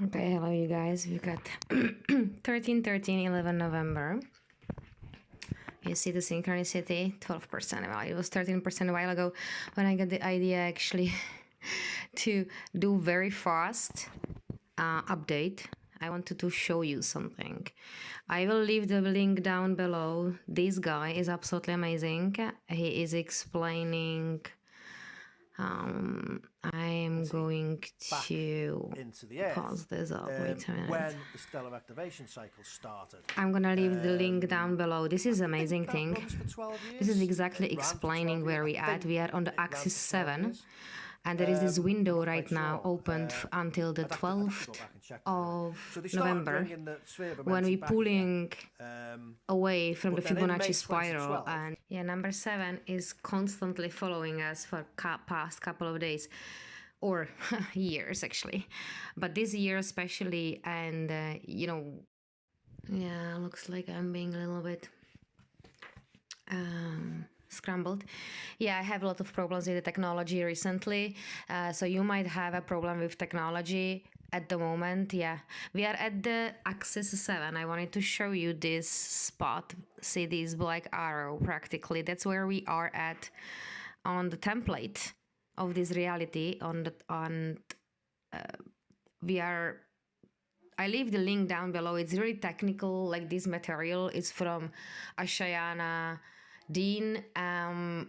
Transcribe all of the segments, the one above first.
Okay, hello you guys. We've got 11 November. You see the synchronicity, 12%. Well, it was 13% a while ago when I got the idea actually to do very fast update. I wanted to show you something. I will leave the link down below. This guy is absolutely amazing. He is explaining. I am going to pause this up. Wait a minute. When the stellar activation cycle started. I'm gonna leave the link down below. This is amazing thing. This is exactly explaining where we at. We are on the axis 7. And there is this window right now opened until the 12th of November when we're pulling away from the Fibonacci spiral. And yeah, number 7 is constantly following us for past couple of days or years actually. But this year especially, and yeah, looks like I'm being a little bit scrambled. Yeah, I have a lot of problems with the technology recently, so you might have a problem with technology at the moment. Yeah, we are at the axis 7. I wanted to show you this spot. See this black arrow practically. That's where we are at on the template of this reality. I leave the link down below. It's really technical. Like this material is from Ashayana Dean, and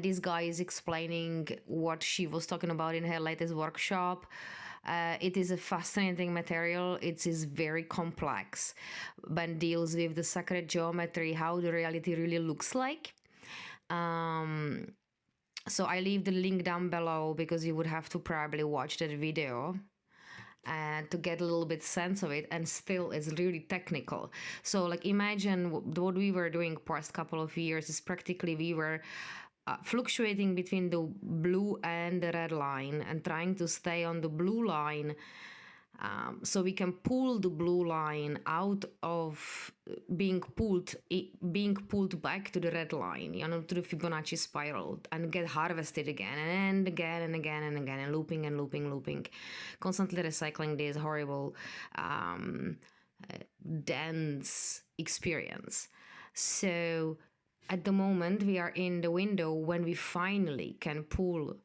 this guy is explaining what she was talking about in her latest workshop. It is a fascinating material. It is very complex, but deals with the sacred geometry, how the reality really looks like. So I leave the link down below because you would have to probably watch that video and to get a little bit sense of it, and still it's really technical. So like imagine what we were doing past couple of years is practically we were fluctuating between the blue and the red line and trying to stay on the blue line, so we can pull the blue line out of being pulled back to the red line, to the Fibonacci spiral, and get harvested again and again and again and again, and looping, constantly recycling this horrible dense experience. So at the moment we are in the window when we finally can pull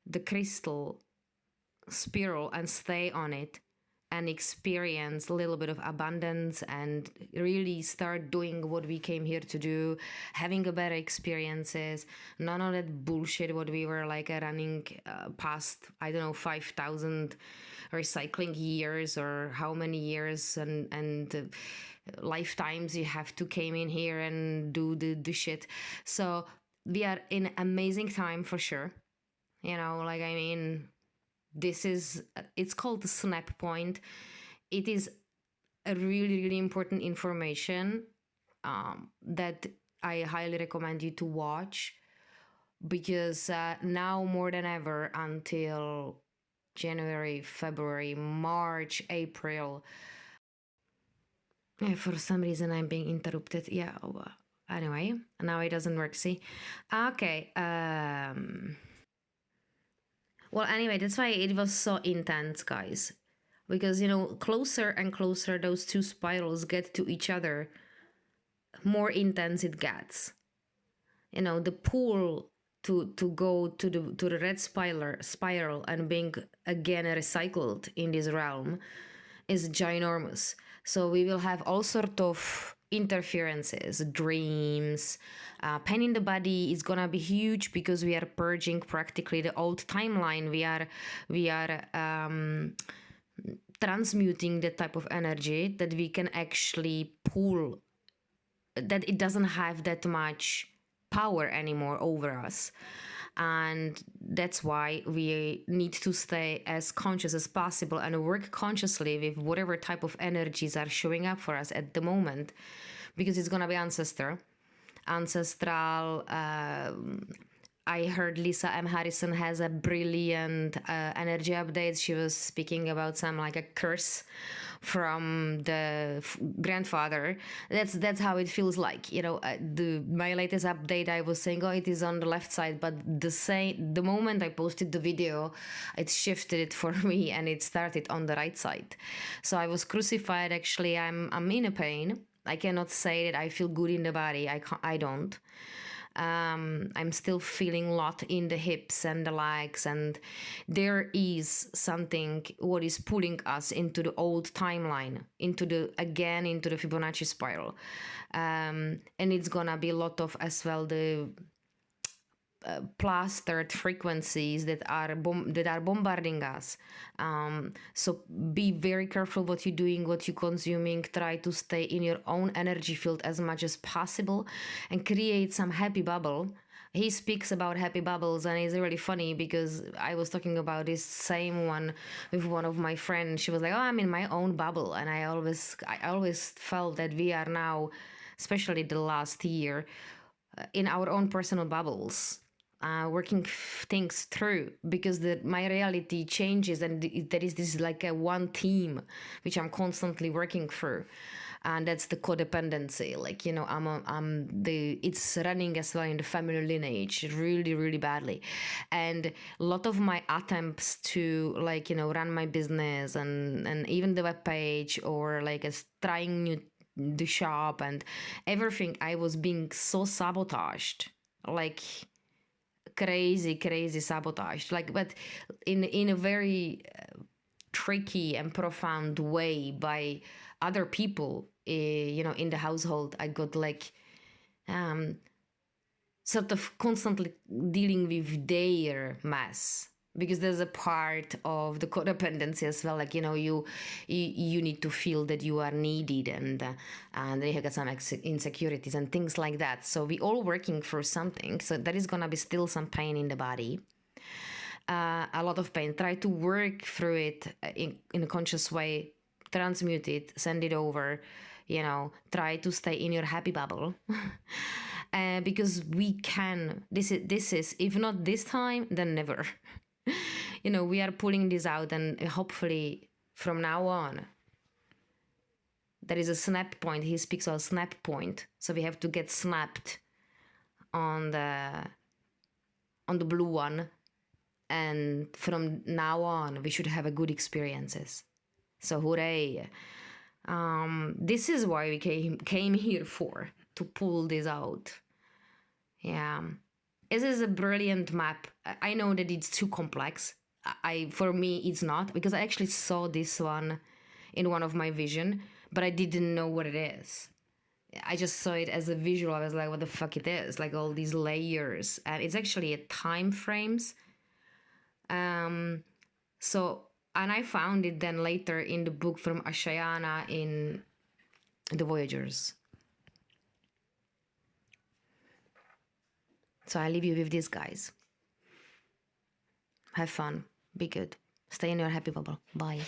the crystal spiral and stay on it and experience a little bit of abundance and really start doing what we came here to do, having a better experiences, none of that bullshit what we were like running past, I don't know, 5,000 recycling years or how many years and lifetimes you have to came in here and do the shit. So we are in amazing time for sure. It's called the snap point. It is a really, really important information that I highly recommend you to watch, because now more than ever until January, February, March, April, for some reason I'm being interrupted. Yeah, anyway, now it doesn't work, see? Okay, well, anyway, that's why it was so intense, guys. Because, closer and closer those two spirals get to each other, more intense it gets. The pull to go to the red spiral and being again recycled in this realm is ginormous. So we will have all sort of interferences, dreams, pain in the body is gonna be huge because we are purging practically the old timeline. We are transmuting that type of energy that we can actually pull, that it doesn't have that much power anymore over us. And that's why we need to stay as conscious as possible and work consciously with whatever type of energies are showing up for us at the moment, because it's gonna be ancestral I heard Lisa M. Harrison has a brilliant energy update. She was speaking about some like a curse from the grandfather. That's how it feels like. You know, my latest update, I was saying, oh, it is on the left side, but the moment I posted the video, it shifted it for me and it started on the right side. So I was crucified. Actually, I'm in a pain. I cannot say that I feel good in the body. I don't. I'm still feeling a lot in the hips and the legs, and there is something what is pulling us into the old timeline, into the Fibonacci spiral, and it's gonna be a lot of as well the plastered frequencies that are bombarding us. So be very careful what you're doing, what you're consuming. Try to stay in your own energy field as much as possible and create some happy bubble. He speaks about happy bubbles, and it's really funny because I was talking about this same one with one of my friends. She was like, oh, I'm in my own bubble. And I always felt that we are now, especially the last year, in our own personal bubbles, working things through, because my reality changes, and there is this like a one theme which I'm constantly working through, and that's the codependency. Like, you know, it's running as well in the family lineage really, really badly, and a lot of my attempts to, like, you know, run my business and even the web page, or like trying the shop and everything, I was being so sabotaged, like crazy sabotage, like, but in a very tricky and profound way by other people, you know, in the household. I got like sort of constantly dealing with their mess, because there's a part of the codependency as well, like, you know, you need to feel that you are needed, and they have got some insecurities and things like that. So we all working for something, so there is gonna be still some pain in the body, a lot of pain. Try to work through it in a conscious way, transmute it, send it over, you know, try to stay in your happy bubble. Because we can, this is if not this time, then never. You know, we are pulling this out, and hopefully from now on there is a snap point. He speaks of a snap point, so we have to get snapped on the blue one, and from now on we should have a good experiences. So hooray. This is why we came here for, to pull this out. Yeah, this is a brilliant map. I know that it's too complex. For me it's not, because I actually saw this one in one of my vision, but I didn't know what it is. I just saw it as a visual. I was like, what the fuck it is, like all these layers, and it's actually a time frames. So, and I found it then later in the book from Ashayana in the Voyagers. So I leave you with this, guys. Have fun, be good, stay in your happy bubble. Bye.